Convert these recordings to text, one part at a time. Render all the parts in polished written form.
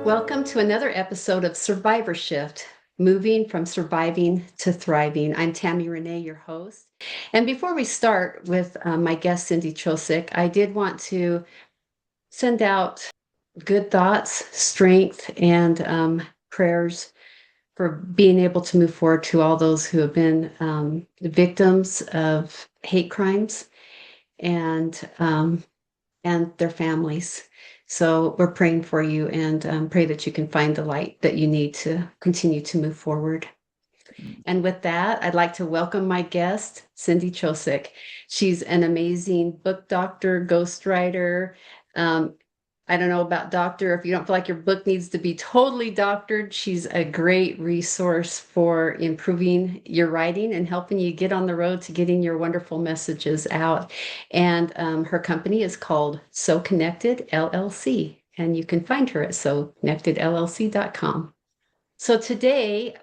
Welcome to another episode of Survivor Shift, moving from surviving to thriving. I'm Tammy Renee, your host. And before we start with my guest, Cindy Tschosik, I did want to send out good thoughts, strength, and prayers for being able to move forward to all those who have been victims of hate crimes and their families. So we're praying for you and pray that you can find the light that you need to continue to move forward. And with that, I'd like to welcome my guest, Cindy Tschosik. She's an amazing book doctor, ghostwriter. Um, I don't know about doctor. If you don't feel like your book needs to be totally doctored, she's a great resource for improving your writing and helping you get on the road to getting your wonderful messages out. And her company is called So Connected LLC, and you can find her at soconnectedllc.com. So today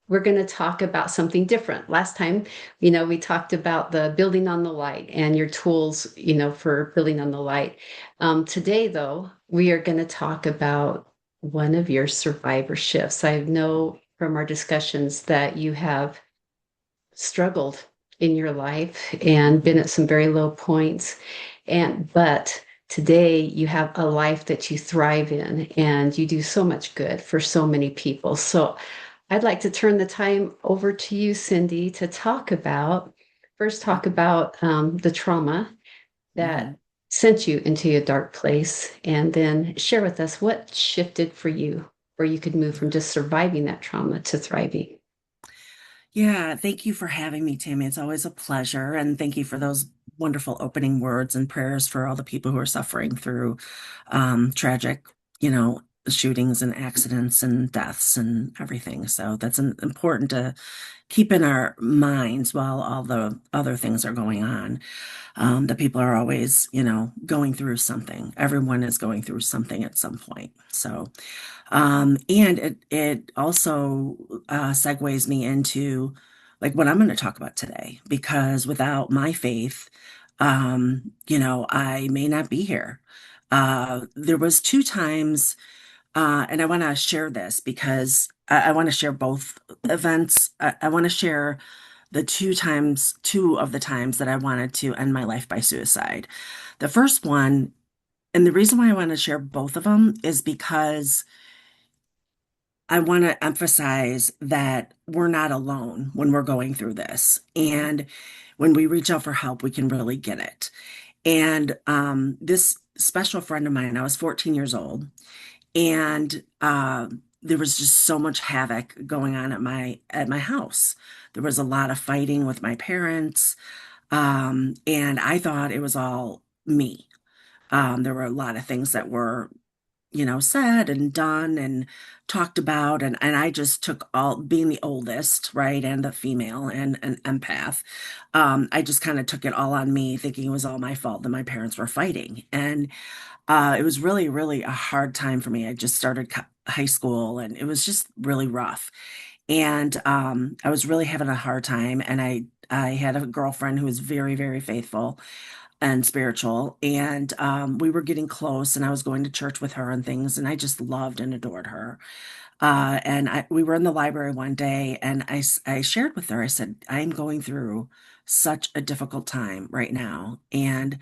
we're going to talk about something different. Last time, we talked about the building on the light and your tools, for building on the light. Today, though, we are going to talk about one of your survivor shifts. I know from our discussions that you have struggled in your life and been at some very low points. But today you have a life that you thrive in and you do so much good for so many people. So I'd like to turn the time over to you, Cindy, to talk about the trauma Mhm. that sent you into a dark place, and then share with us what shifted for you, where you could move from just surviving that trauma to thriving. Yeah, thank you for having me, Tammy. It's always a pleasure. And thank you for those wonderful opening words and prayers for all the people who are suffering through tragic, shootings and accidents and deaths and everything. So that's important to keep in our minds while all the other things are going on. That people are always, going through something. Everyone is going through something at some point. So, and it also segues me into like what I'm going to talk about today, because without my faith, I may not be here. There was two times, and I want to share this because I want to share both events. I want to share the two of the times that I wanted to end my life by suicide. The first one, and the reason why I want to share both of them is because I want to emphasize that we're not alone when we're going through this. And when we reach out for help, we can really get it. And this special friend of mine, I was 14 years old, and there was just so much havoc going on at my house. There was a lot of fighting with my parents, and I thought it was all me. There were a lot of things that were said and done and talked about. And I just took all, being the oldest, right, and the female and an empath, I just kind of took it all on me, thinking it was all my fault that my parents were fighting. And it was really, really a hard time for me. I just started high school and it was just really rough. And I was really having a hard time. And I had a girlfriend who was very, very faithful and spiritual. And we were getting close, and I was going to church with her and things, and I just loved and adored her. We were in the library one day, and I shared with her, I said, I'm going through such a difficult time right now. And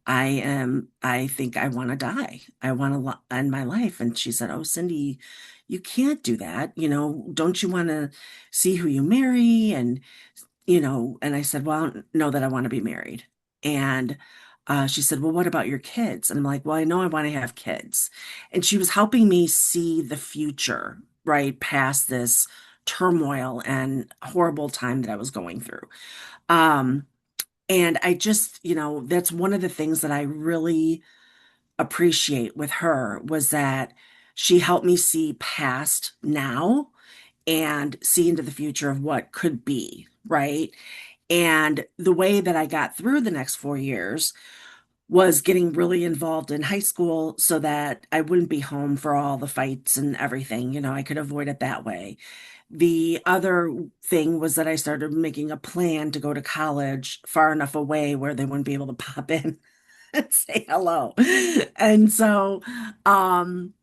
I think I want to die. I want to end my life. And she said, Oh, Cindy, you can't do that. Don't you want to see who you marry? And I said, well, I don't know that I want to be married. And she said, well, what about your kids? And I'm like, well, I know I want to have kids. And she was helping me see the future, right, past this turmoil and horrible time that I was going through. Um, and I just, that's one of the things that I really appreciate with her was that she helped me see past now and see into the future of what could be, right? And the way that I got through the next 4 years was getting really involved in high school so that I wouldn't be home for all the fights and everything. I could avoid it that way. The other thing was that I started making a plan to go to college far enough away where they wouldn't be able to pop in and say hello. And so, um,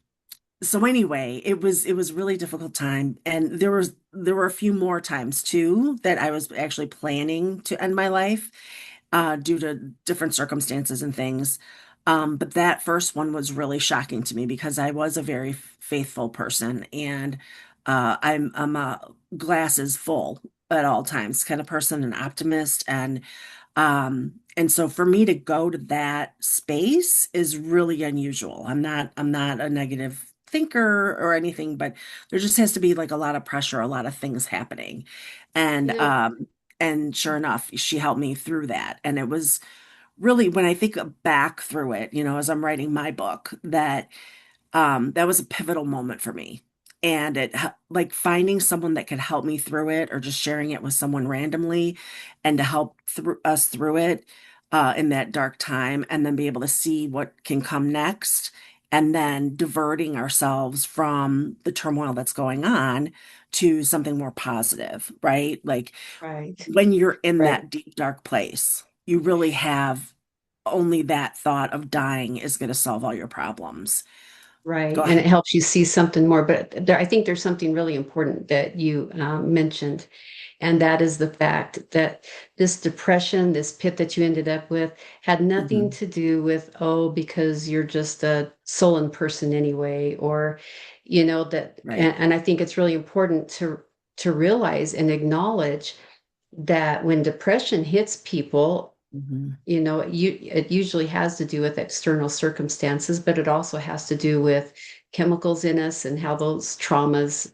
so anyway, it was really difficult time, and there were a few more times too that I was actually planning to end my life due to different circumstances and things. But that first one was really shocking to me because I was a very faithful person, and I'm a glasses full at all times kind of person, an optimist, and so for me to go to that space is really unusual. I'm not a negative thinker or anything, but there just has to be like a lot of pressure, a lot of things happening. You And know, sure enough, she helped me through that. And it was really when I think back through it, as I'm writing my book, that was a pivotal moment for me. And like finding someone that could help me through it or just sharing it with someone randomly and to help us through it in that dark time and then be able to see what can come next and then diverting ourselves from the turmoil that's going on to something more positive, right? Like right, when you're in right. that deep, dark place, you really have only that thought of dying is going to solve all your problems. Right. Go And it ahead. helps you see something more. But I think there's something really important that you mentioned, and that is the fact that this depression, this pit that you ended up with, had nothing Hmm. to do with, oh, because you're just a sullen person anyway, or, that, Right. and I think it's really important to realize and acknowledge that when depression hits people, Hmm. it usually has to do with external circumstances, but it also has to do with chemicals in us and how those traumas,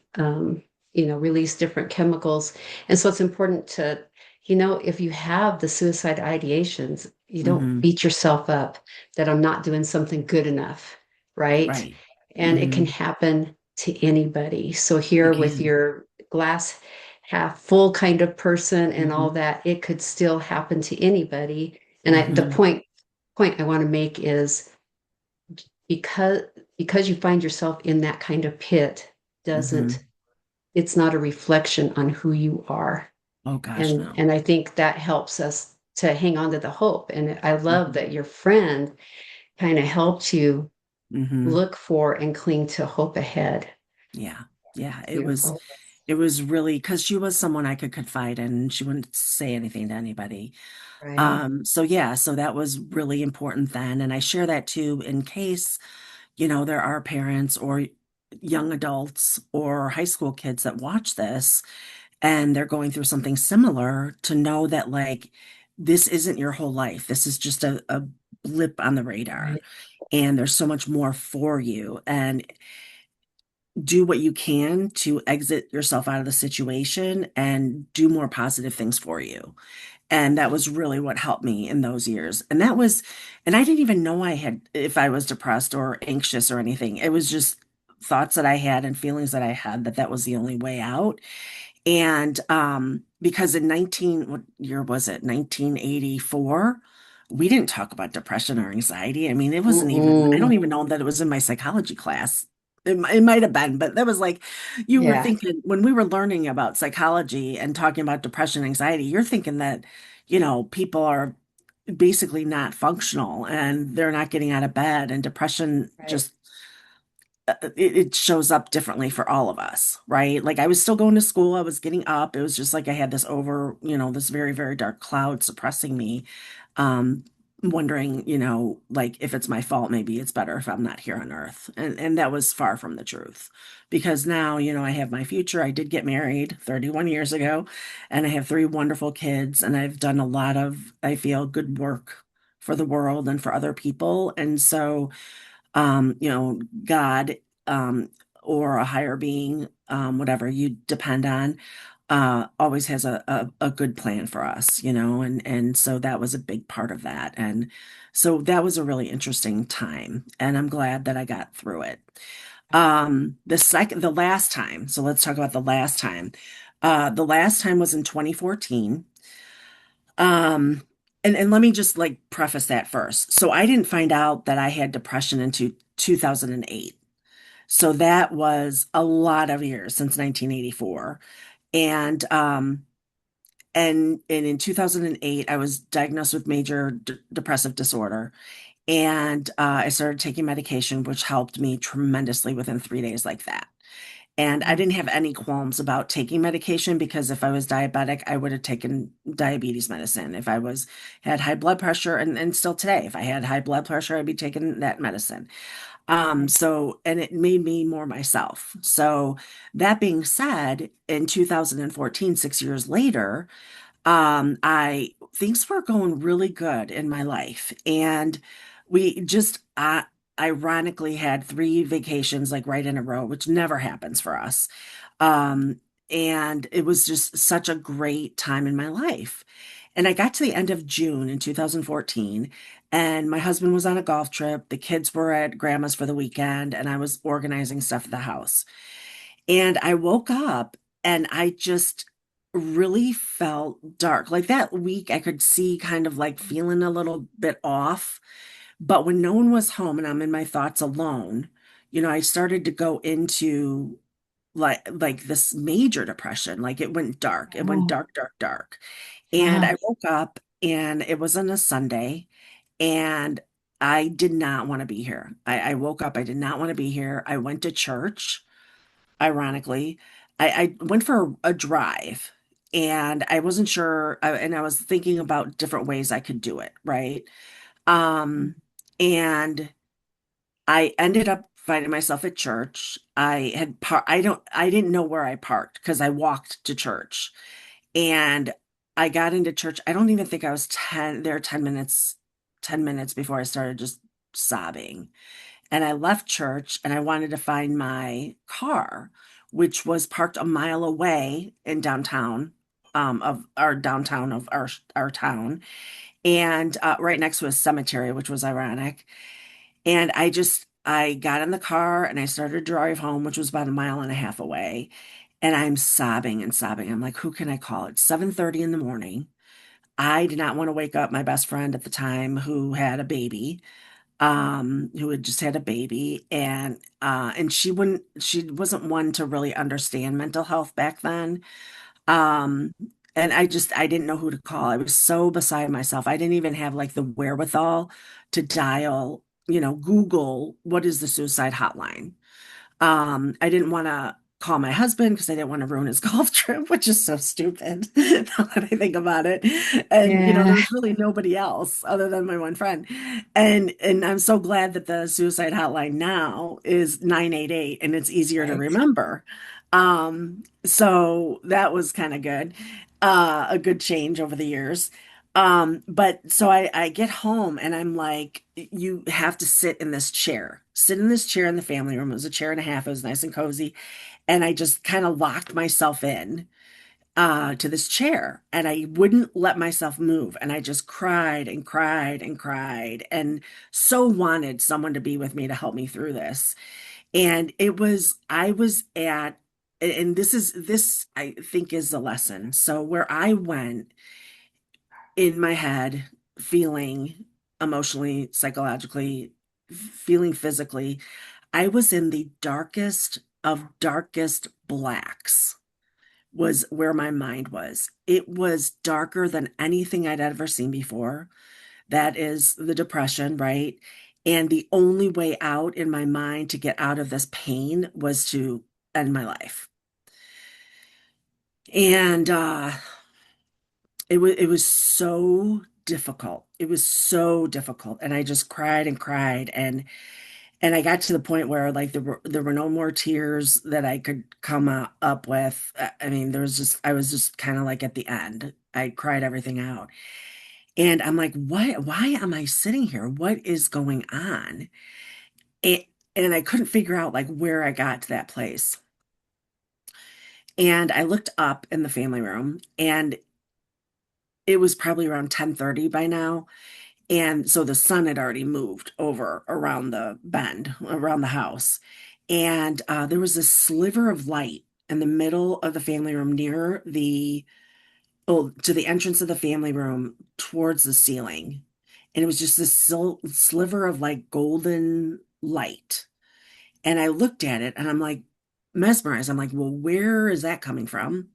release different chemicals. And so it's important to, if you have the suicide ideations, you don't Hmm. beat yourself up that I'm not doing something good enough, right? Right. And it can Hmm. happen to anybody. So here It with can. your glass half full kind of person and all Hmm. that, it could still happen to anybody. And the Hmm. point I want to make is because you find yourself in that kind of pit doesn't Hmm. it's not a reflection on who you are. Oh gosh, and no. and I think that helps us to hang on to the hope. And I love Hmm. that your friend kind of helped you Hmm. look for and cling to hope ahead. Yeah. Yeah. It was Beautiful. it was really because she was someone I could confide in and she wouldn't say anything to anybody. Right. So yeah, so that was really important then. And I share that too in case, there are parents or young adults or high school kids that watch this and they're going through something similar to know that like this isn't your whole life. This is just a blip on the radar. Right. And there's so much more for you. And do what you can to exit yourself out of the situation and do more positive things for you. And that was really what helped me in those years. And I didn't even know if I was depressed or anxious or anything. It was just thoughts that I had and feelings that I had that was the only way out. And because in what year was it? 1984, we didn't talk about depression or anxiety. I mean, I don't Mm-mm. even know that it was in my psychology class. It might have been, but that was like, you were Yeah. thinking when we were learning about psychology and talking about depression, anxiety, you're thinking that, people are basically not functional and they're not getting out of bed and depression Right. just it shows up differently for all of us, right? Like I was still going to school, I was getting up. It was just like I had this very, very dark cloud suppressing me. Um, Wondering, like if it's my fault, maybe it's better if I'm not here on Earth. And that was far from the truth. Because now, I have my future. I did get married 31 years ago, and I have three wonderful kids, and I've done a lot of, I feel, good work for the world and for other people. And so God, or a higher being, whatever you depend on, always has a good plan for us, and so that was a big part of that. And so that was a really interesting time, and I'm glad that I got through it. The last time, so let's talk about the last time. The last time was in 2014. Um, and let me just like preface that first. So I didn't find out that I had depression into 2008. So that was a lot of years since 1984. And and in 2008 I was diagnosed with major depressive disorder. And I started taking medication, which helped me tremendously within 3 days, like that. And I Mm. didn't have any qualms about taking medication because if I was diabetic, I would have taken diabetes medicine. If I was had high blood pressure, and still today, if I had high blood pressure, I'd be taking that medicine. Right. So, and it made me more myself. So that being said, in 2014, 6 years later, I things were going really good in my life, and we just ironically had 3 vacations like right in a row, which never happens for us. Um, and it was just such a great time in my life. And I got to the end of June in 2014, and my husband was on a golf trip. The kids were at grandma's for the weekend, and I was organizing stuff at the house. And I woke up and I just really felt dark. Like that week, I could see kind of like feeling a little bit off. But when no one was home and I'm in my thoughts alone, I started to go into like this major depression. Like it went dark. It went Oh, dark, dark, dark. And I gosh. woke up and it was on a Sunday and I did not want to be here. I woke up, I did not want to be here. I went to church ironically. I went for a drive and I wasn't sure, and I was thinking about different ways I could do it, right? And I ended up finding myself at church. I didn't know where I parked because I walked to church and I got into church. I don't even think I was 10 minutes before I started just sobbing. And I left church and I wanted to find my car, which was parked a mile away in downtown, of our town, and right next to a cemetery, which was ironic. And I got in the car and I started to drive home, which was about a mile and a half away. And I'm sobbing and sobbing. I'm like, who can I call? It's 7:30 in the morning. I did not want to wake up my best friend at the time who had a baby, who had just had a baby, and she wasn't one to really understand mental health back then. um and I didn't know who to call. I was so beside myself. I didn't even have like the wherewithal to dial, Google what is the suicide hotline. I didn't want to call my husband because I didn't want to ruin his golf trip, which is so stupid now that I think about it. And Yeah. there was really nobody else other than my one friend. And I'm so glad that the suicide hotline now is 988 and it's easier to Right. remember. So that was kind of good. A good change over the years. But so I get home and I'm like, you have to sit in this chair in the family room. It was a chair and a half. It was nice and cozy. And I just kind of locked myself in to this chair and I wouldn't let myself move. And I just cried and cried and cried and so wanted someone to be with me to help me through this. And I was at, and this I think is the lesson. So where I went in my head, feeling emotionally, psychologically, feeling physically, I was in the darkest of darkest blacks, was where my mind was. It was darker than anything I'd ever seen before. That is the depression, right? And the only way out in my mind to get out of this pain was to end my life. And it was so difficult. It was so difficult. And I just cried and cried and I got to the point where like there were no more tears that I could come up with. I mean, I was just kind of like at the end. I cried everything out. And I'm like, what, why am I sitting here? What is going on? It, and I couldn't figure out like where I got to that place. And I looked up in the family room and it was probably around 10:30 by now. And so the sun had already moved over around the bend, around the house. And there was a sliver of light in the middle of the family room to the entrance of the family room towards the ceiling. And it was just this sliver of like golden light. And I looked at it and I'm like mesmerized. I'm like, well, where is that coming from?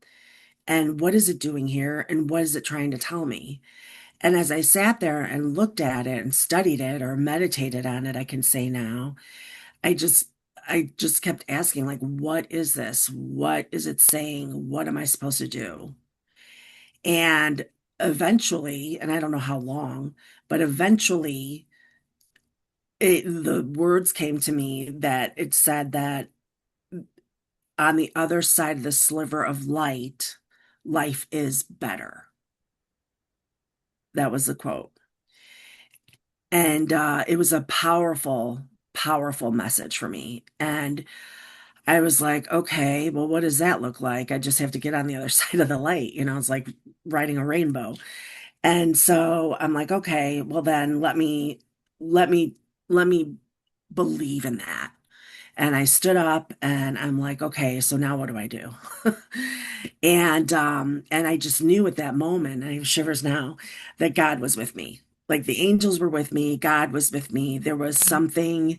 And what is it doing here? And what is it trying to tell me? And as I sat there and looked at it and studied it or meditated on it, I can say now, I just I just kept asking, like, what is this? What is it saying? What am I supposed to do? And eventually, and I don't know how long, but eventually the words came to me that it said that on the other side of the sliver of light, life is better. That was the quote. And it was a powerful, powerful message for me. And I was like, okay, well, what does that look like? I just have to get on the other side of the light. It's like riding a rainbow. And so I'm like, okay, well then let me, let me believe in that. And I stood up and I'm like, okay, so now what do I do? And I just knew at that moment, and I have shivers now, that God was with me. Like the angels were with me, God was with me. There was something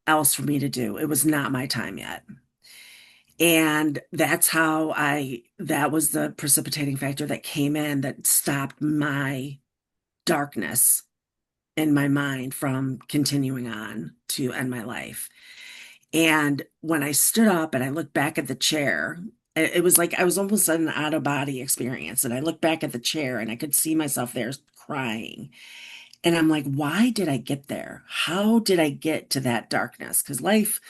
else for me to do. It was not my time yet. And that was the precipitating factor that came in that stopped my darkness in my mind from continuing on to end my life. And when I stood up and I looked back at the chair, it was like I was almost an out of body experience. And I looked back at the chair and I could see myself there crying. And I'm like, why did I get there? How did I get to that darkness? Because life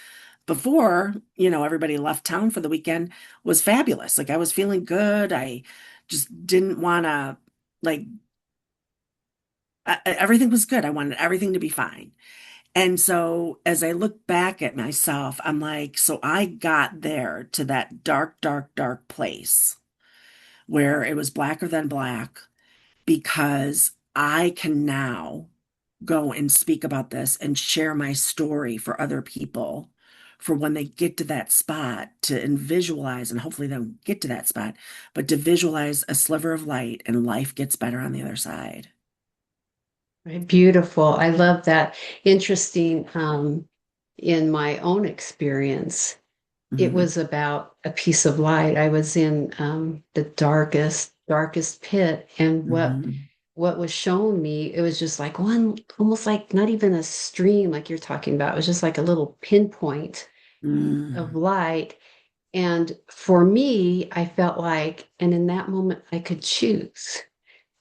before, everybody left town for the weekend was fabulous. Like I was feeling good. I just didn't want to, like, everything was good. I wanted everything to be fine. And so as I look back at myself, I'm like, so I got there to that dark, dark, dark place where it was blacker than black because I can now go and speak about this and share my story for other people for when they get to that spot to and visualize, and hopefully they'll get to that spot, but to visualize a sliver of light and life gets better on the other side. Right, beautiful. I love that. Interesting. In my own experience, it Hmm. was about a piece of light. I was in the darkest pit, and Hmm. what was shown me, it was just like one, almost like not even a stream like you're talking about. It was just like a little pinpoint of Hmm. light. And for me, I felt like, and in that moment, I could choose.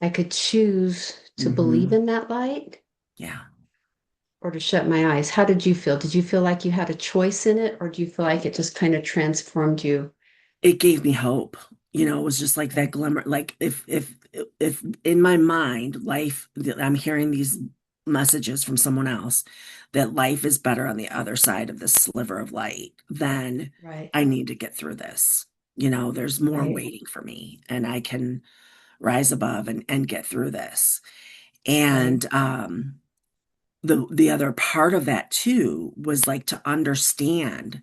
I could choose to believe Hmm. in that light Yeah. or to shut my eyes. How did you feel? Did you feel like you had a choice in it, or do you feel like it just kind of transformed you? It gave me hope. It was just like that glimmer. Like if in my mind, I'm hearing these messages from someone else that life is better on the other side of this sliver of light, then Right, I need to get through this. There's more right, waiting for me and I can rise above and get through this. right. And the other part of that too was like to understand,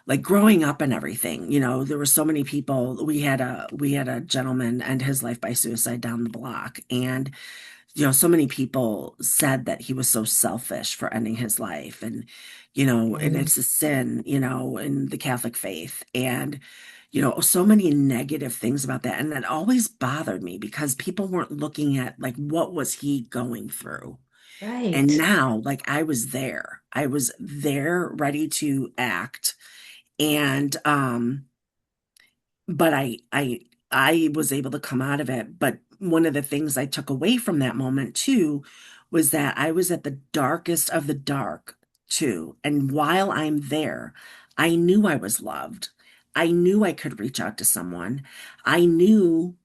like growing up and everything, there were so many people. We had a gentleman end his life by suicide down the block, and so many people said that he was so selfish for ending his life, and Mm, it's a sin, in the Catholic faith, and so many negative things about that, and that always bothered me because people weren't looking at like what was he going through. And right. now, like I was there ready to act, and but I was able to come out of it. But one of the things I took away from that moment too was that I was at the darkest of the dark too, and while I'm there, I knew I was loved. I knew I could reach out to someone. I knew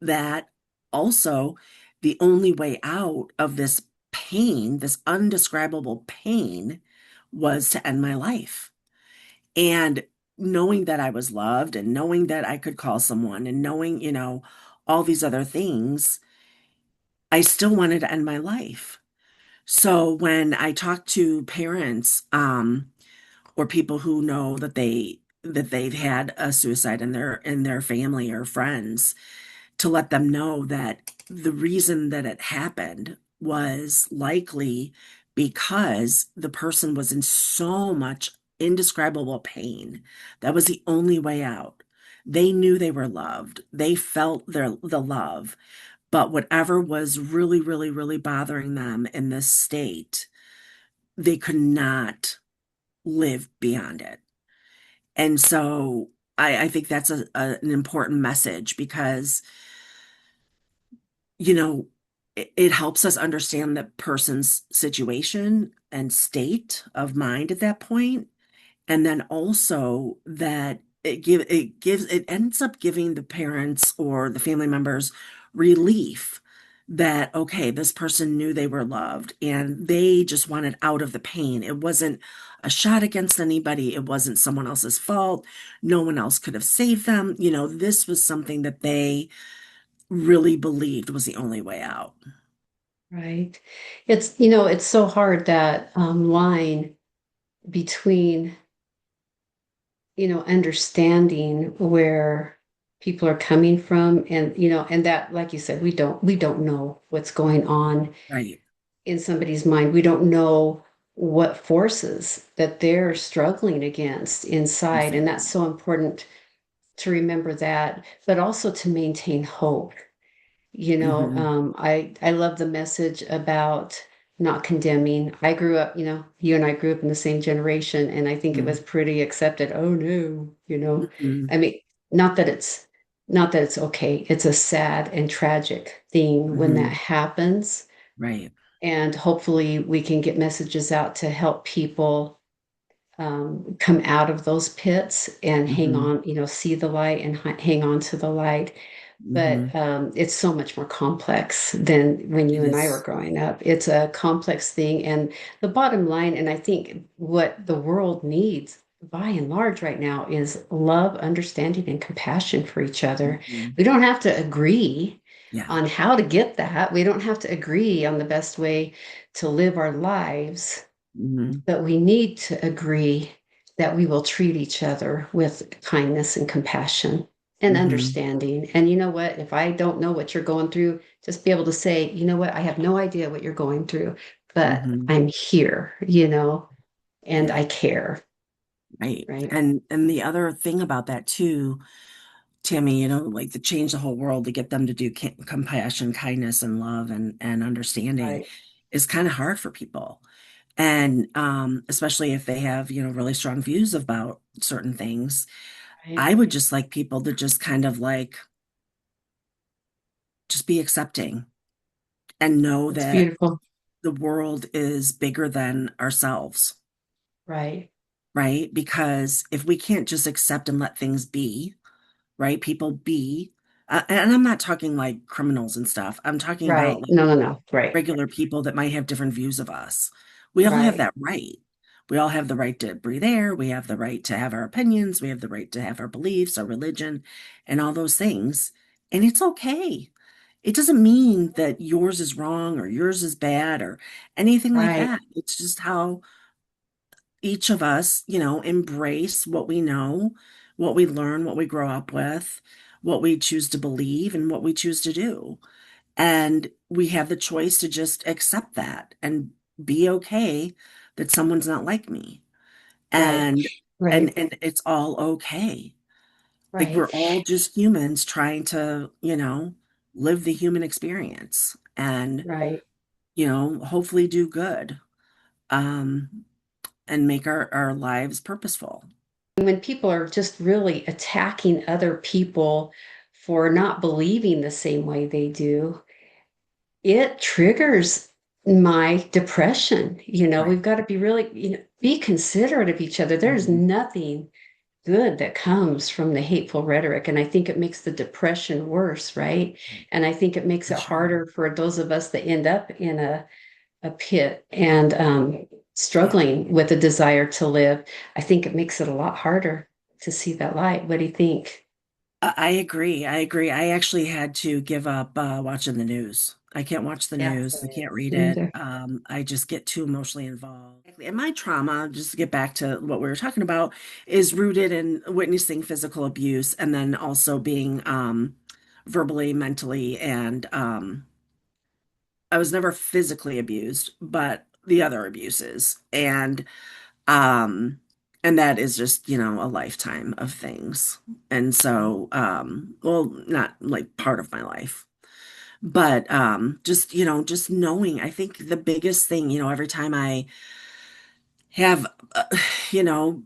that also the only way out of this pain, this undescribable pain, was to end my life. And knowing that I was loved and knowing that I could call someone and knowing, all these other things, I still wanted to end my life. So when I talk to parents, or people who know that they've had a suicide in their family or friends, to let them know that the reason that it happened was likely because the person was in so much indescribable pain. That was the only way out. They knew they were loved. They felt the love, but whatever was really, really, really bothering them in this state, they could not live beyond it. And so I think that's an important message because, you know, it helps us understand the person's situation and state of mind at that point. And then also that it ends up giving the parents or the family members relief that okay, this person knew they were loved and they just wanted out of the pain. It wasn't a shot against anybody, it wasn't someone else's fault, no one else could have saved them. This was something that they really believed was the only way out. Right. It's so hard that line between, understanding where people are coming from and, and that, like you said, we don't know what's going on Right. in somebody's mind. We don't know what forces that they're struggling against inside. And that's Exactly. so important to remember that, but also to maintain hope. Hmm. I love the message about not condemning. I grew up, you and I grew up in the same generation, and I think it was pretty accepted. Oh no, Hmm. I mean, not that it's not that it's okay. It's a sad and tragic thing when that Hmm. happens. Right. And hopefully we can get messages out to help people come out of those pits and hang Hmm. on, see the light and hang on to the light. Hmm. But it's so much more complex than when It you and I were is. growing up. It's a complex thing. And the bottom line, and I think what the world needs by and large right now is love, understanding, and compassion for each other. Hmm. We don't have to agree Yeah. on how to get that. We don't have to agree on the best way to live our lives, Hmm. but we need to agree that we will treat each other with kindness and compassion and Hmm. understanding. And you know what? If I don't know what you're going through, just be able to say, you know what? I have no idea what you're going through, but Hmm. I'm here, and Yeah. I care, Right. right? And the other thing about that too, Tammy, like to change the whole world to get them to do compassion, kindness, and love and understanding Right. is kind of hard for people. And especially if they have, really strong views about certain things. Right. I would just like people to just kind of like just be accepting and know That's that beautiful. the world is bigger than ourselves, Right. right? Because if we can't just accept and let things be, right? People be, and I'm not talking like criminals and stuff. I'm talking about Right. like No, no, no. Right. regular people that might have different views of us. We all have Right. that right. We all have the right to breathe air. We have the right to have our opinions. We have the right to have our beliefs, our religion, and all those things. And it's okay. It doesn't mean that yours is wrong or yours is bad or anything like Right. that. It's just how each of us, embrace what we know, what we learn, what we grow up with, what we choose to believe, and what we choose to do. And we have the choice to just accept that and be okay that someone's not like me. Right. And Right. and it's all okay. Like Right. we're all just humans trying to, live the human experience and, Right. hopefully do good. Um, and make our lives purposeful. When people are just really attacking other people for not believing the same way they do, it triggers my depression. Right. We've got to be really, be considerate of each other. There's Mhm. nothing good that comes from the hateful rhetoric. And I think it makes the depression worse, right? And I think it makes For it sure. harder for those of us that end up in a pit and Yeah. struggling with a desire to live. I think it makes it a lot harder to see that light. What do you think? I agree. I agree. I actually had to give up watching the news. I can't watch the Yeah, news. I can't read me it. either. I just get too emotionally involved. And my trauma, just to get back to what we were talking about, is rooted in witnessing physical abuse and then also being verbally, mentally, and I was never physically abused, but the other abuses. Um, and that is just, a lifetime of things. And so, well, not like part of my life. But just, just knowing, I think the biggest thing, every time I have, uh, you know,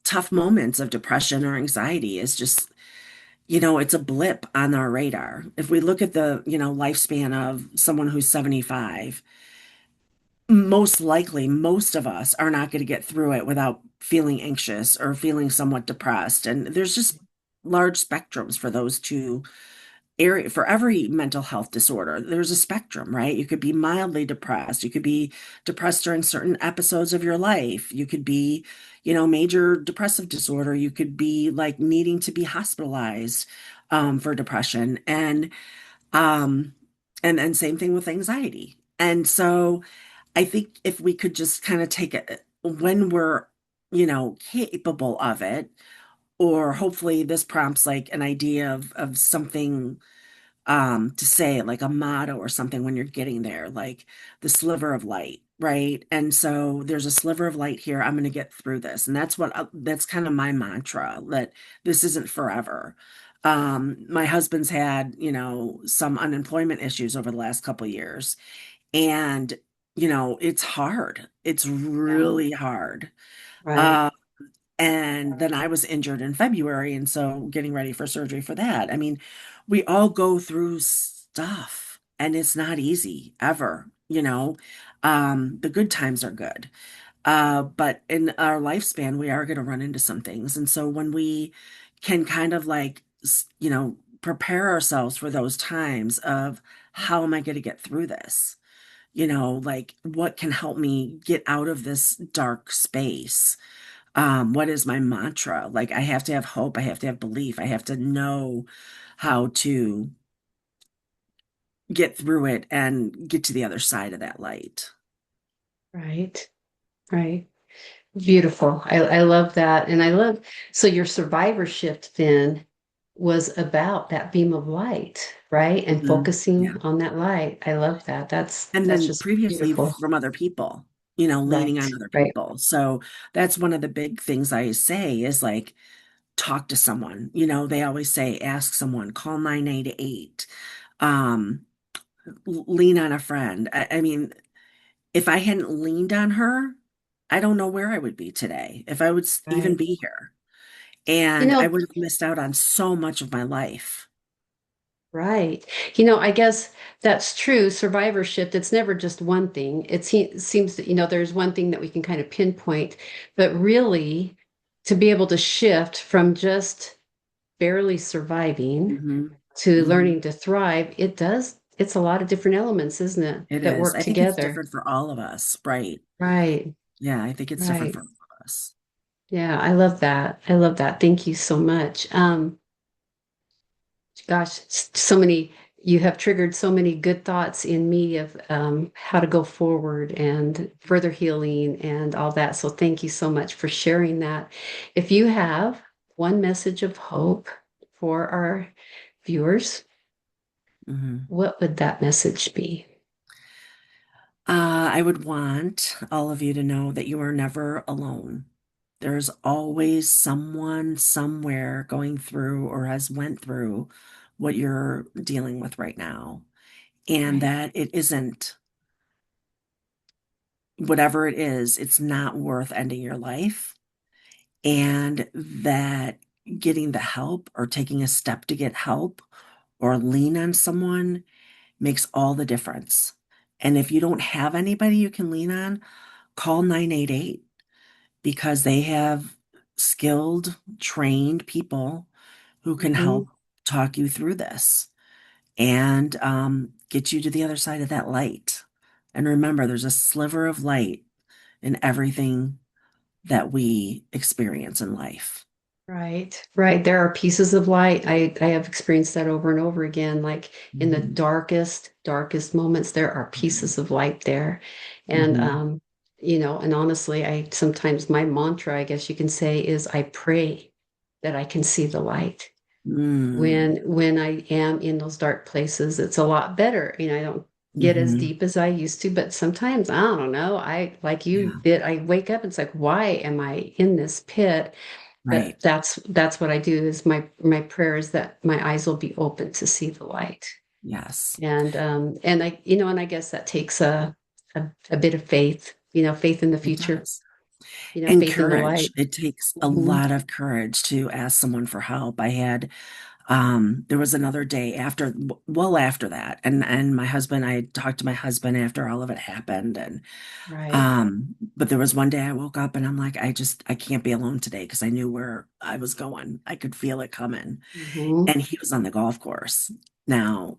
tough moments of depression or anxiety is just, it's a blip on our radar. If we look at the, lifespan of someone who's 75, most likely most of us are not going to get through it without feeling anxious or feeling somewhat depressed. And there's just large spectrums for those two area for every mental health disorder. There's a spectrum, right? You could be mildly depressed. You could be depressed during certain episodes of your life. You could be, major depressive disorder. You could be like needing to be hospitalized for depression. Um, and same thing with anxiety. And so I think if we could just kind of take it when we're, capable of it, or hopefully this prompts like an idea of something to say like a motto or something when you're getting there, like the sliver of light, right? And so there's a sliver of light here. I'm going to get through this. And that's kind of my mantra, that this isn't forever. My husband's had, some unemployment issues over the last couple of years, and it's hard. It's Yeah. really hard. Right. Uh, and then I was injured in February, and so getting ready for surgery for that. I mean, we all go through stuff, and it's not easy ever, The good times are good. But in our lifespan, we are going to run into some things. And so when we can kind of like, prepare ourselves for those times of how am I going to get through this? Like what can help me get out of this dark space? What is my mantra? Like I have to have hope, I have to have belief, I have to know how to get through it and get to the other side of that light. Right. Right. Beautiful. I love that. And I love, so your survivor shift then was about that beam of light, right? And Mhm. focusing Yeah. on that light. I love that. And That's then just previously beautiful. from other people, leaning Right. on other Right. people. So that's one of the big things I say is like talk to someone. They always say ask someone, call 988, um, lean on a friend. I mean, if I hadn't leaned on her, I don't know where I would be today, if I would even Right. be here. You And I know, would have missed out on so much of my life. right. I guess that's true. Survivorship, it's never just one thing. It seems that, there's one thing that we can kind of pinpoint, but really to be able to shift from just barely surviving Hmm. to Hmm. learning to thrive, it's a lot of different elements, isn't it, It that is. work I think it's together. different for all of us, right? Right. Yeah, I think it's different Right. for all of us. Yeah, I love that. I love that. Thank you so much. Gosh, so many, you have triggered so many good thoughts in me of how to go forward and further healing and all that. So thank you so much for sharing that. If you have one message of hope for our viewers, Hmm. what would that message be? I would want all of you to know that you are never alone. There's always someone somewhere going through or has went through what you're dealing with right now, and Right. that it isn't, whatever it is, it's not worth ending your life, and that getting the help or taking a step to get help or lean on someone makes all the difference. And if you don't have anybody you can lean on, call 988, because they have skilled, trained people who can Hmm. help talk you through this and get you to the other side of that light. And remember, there's a sliver of light in everything that we experience in life. Right, right. There are pieces of light. I have experienced that over and over again. Like in the Mhm. darkest moments, there are pieces of light there. And Mhm. and honestly, I sometimes my mantra, I guess you can say, is I pray that I can see the light. Mm. When I am in those dark places, it's a lot better. I don't get as Mhm. deep as I used to, but sometimes I don't know. I like you Yeah, did, I wake up, it's like, why am I in this pit? But right. that's what I do is my prayer is that my eyes will be open to see the light. Yes, And and I guess that takes a bit of faith, faith in the it future, does. And faith in the light. courage. It takes a Hmm. lot of courage to ask someone for help. I had there was another day after, well after that, and my husband, I talked to my husband after all of it happened, and Right. but there was one day I woke up and I'm like, I can't be alone today because I knew where I was going. I could feel it coming. Hmm. And he was on the golf course. Now,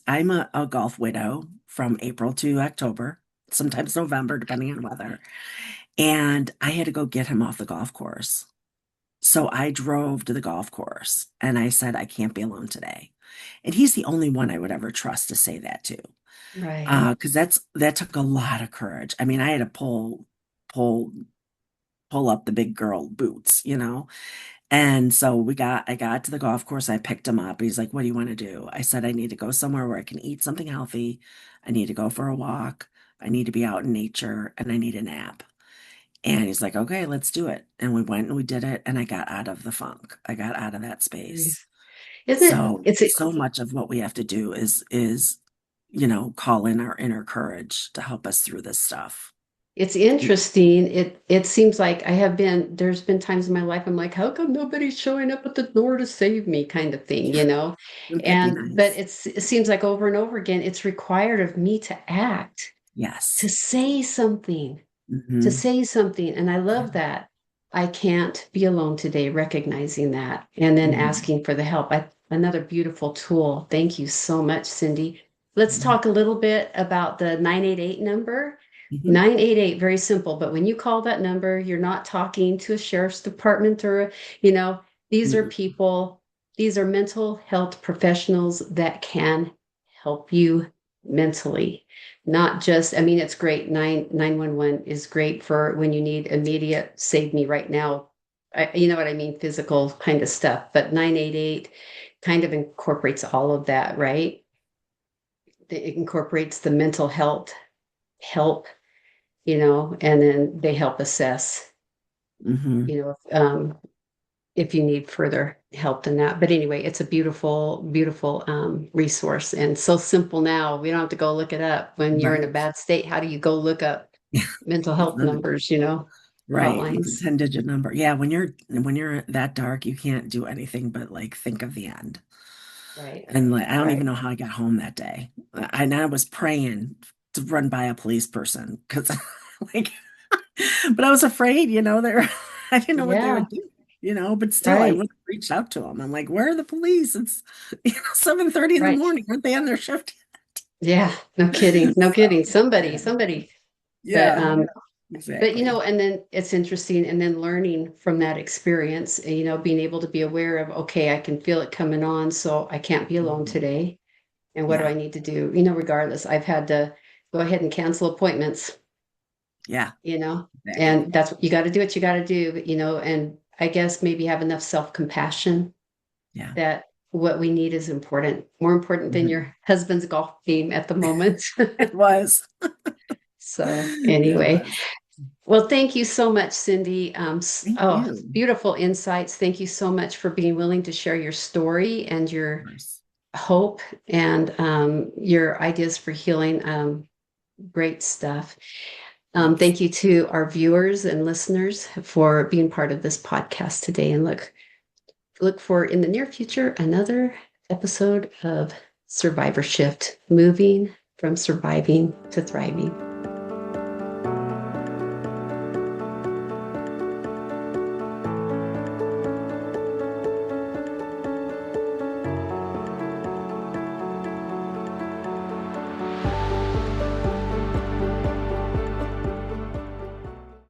I'm a golf widow from April to October, sometimes November, depending on weather. And I had to go get him off the golf course. So I drove to the golf course and I said, I can't be alone today. And he's the only one I would ever trust to say that to. Right. Because that took a lot of courage. I mean, I had to pull, pull up the big girl boots, you know? And so I got to the golf course. I picked him up. He's like, what do you want to do? I said, I need to go somewhere where I can eat something healthy. I need to go for a walk. I need to be out in nature and I need a nap. And he's like, okay, let's do it. And we went and we did it. And I got out of the funk. I got out of that space. Nice. Isn't it? So, so much of what we have to do is, call in our inner courage to help us through this stuff. It's interesting. It seems like there's been times in my life I'm like, how come nobody's showing up at the door to save me, kind of thing, Yeah, wouldn't that be But nice? it seems like over and over again, it's required of me to act, to Yes. say something, to Hmm. say something. And I love Yeah. that. I can't be alone today, recognizing that and then Hmm. asking for the help. Another beautiful tool. Thank you so much, Cindy. Let's Yeah. talk a little bit about the 988 number. Hmm. 988, very simple. But when you call that number, you're not talking to a sheriff's department you know, these are Hmm. people, these are mental health professionals that can help you mentally. Not just, I mean, it's great. 911 is great for when you need immediate save me right now. You know what I mean? Physical kind of stuff. But 988 kind of incorporates all of that, right? It incorporates the mental health help, and then they help assess, Hmm. you know, if you need further help than that. But anyway, it's a beautiful, beautiful resource and so simple now. We don't have to go look it up when you're in a Right. bad state. How do you go look up mental It's health not numbers, right. It's a hotlines? 10-digit number. Yeah, when you're that dark, you can't do anything but like think of the end. Right, And like I don't even right. know how I got home that day. I was praying to run by a police person because like but I was afraid, I didn't know what they Yeah, would do, but still I would right, have reached out to them. I'm like, where are the police? It's 7:30 in the right. morning. Aren't they on their shift? Yeah, no kidding, no kidding. So, Somebody. But yeah, exactly. and then it's interesting, and then learning from that experience, and, being able to be aware of, okay, I can feel it coming on, so I can't be alone Mhm. today. And what do Yeah, I need to do? Regardless, I've had to go ahead and cancel appointments, yeah, you know, exactly. and that's what you got to do, what you got to do, and I guess maybe have enough self-compassion Yeah. that what we need is important, more important than Mhm. your husband's golf game at the moment. It was. So It anyway, was. well, thank you so much, Cindy. Thank Oh, you. beautiful insights. Thank you so much for being willing to share your story and Of your course. hope and your ideas for healing. Great stuff. Thanks. Thank you to our viewers and listeners for being part of this podcast today. And look for in the near future another episode of Survivor Shift, moving from surviving to thriving.